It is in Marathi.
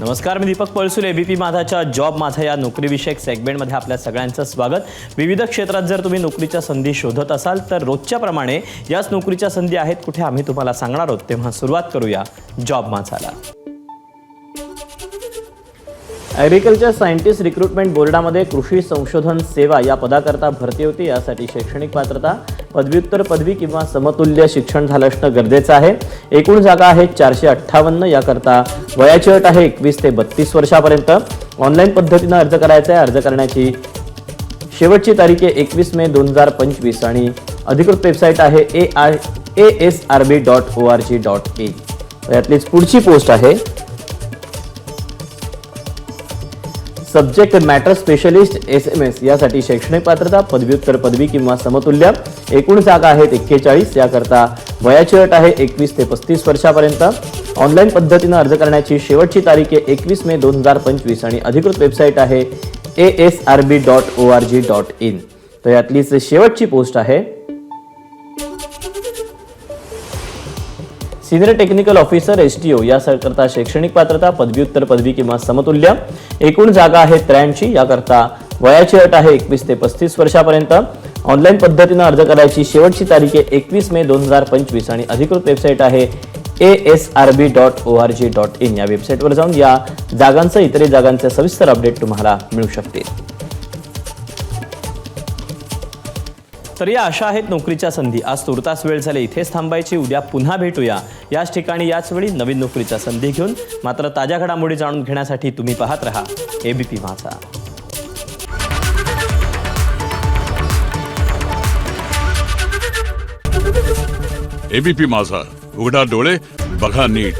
नमस्कार, मी दीपक पळसुले. एबीपी माझाच्या जॉब माझा या नोकरीविषयक सेगमेंटमध्ये आपल्या सगळ्यांचं स्वागत. विविध क्षेत्रात जर तुम्ही नोकरीच्या संधी शोधत असाल तर रोजच्या प्रमाणे याच नोकरीच्या संधी आहेत कुठे आम्ही तुम्हाला सांगणार आहोत. तेव्हा सुरुवात करूया जॉब माझाला. ॲग्रिकल्चर सायंटिस्ट रिक्रुटमेंट बोर्डामध्ये कृषी संशोधन सेवा या पदाकरता भरती होती. यासाठी शैक्षणिक पात्रता पदव्युत्तर पदवी किंवा समतुल्य शिक्षण झालं असणं गरजेचं आहे. एकूण जागा आहेत 458. याकरता वयाची अट आहे 21 ते 32 वर्षापर्यंत. ऑनलाईन पद्धतीनं अर्ज करायचा आहे. अर्ज करण्याची शेवटची तारीख आहे 21 मे 2025 आणि अधिकृत वेबसाईट आहे asrb.org.in. यातलीच पुढची पोस्ट आहे सब्जेक्ट मॅटर स्पेशलिस्ट SMS. यासाठी शैक्षणिक पात्रता पदव्युत्तर पदवी किंवा समतुल्य. एकूण जागा आहेत 41. याकरता वयाची अट आहे 21 ते 35 वर्षापर्यंत. ऑनलाईन पद्धतीनं अर्ज करण्याची शेवटची तारीख आहे 21 मे 2025 आणि अधिकृत वेबसाईट आहे asrb.org.in. तर यातलीच शेवटची पोस्ट आहे सिनियर टेक्निकल ऑफिसर STO. याकरता शैक्षणिक पात्रता पदव्युत्तर पदवी किंवा समतुल्य. एकूण जागा आहे 83. याकरता वयाची अट आहे 21 ते 35 वर्षापर्यंत. ऑनलाईन पद्धतीनं अर्ज करायची शेवटची तारीख आहे 21 मे 2025 आणि अधिकृत वेबसाईट आहे asrb.org.in. या वेबसाईटवर जाऊन या जागांचं इतर जागांचे सविस्तर अपडेट तुम्हाला मिळू शकतील. तर या अशा आहेत नोकरीच्या संधी. आज तुर्तास वेळ झाली इथेच थांबायची. उद्या पुन्हा भेटूया याच ठिकाणी याच वेळी नवीन नोकरीच्या संधी घेऊन. मात्र ताज्या घडामोडी जाणून घेण्यासाठी तुम्ही पाहत रहा एबीपी माझा. एबीपी माझा, उघडा डोळे बघा नीट.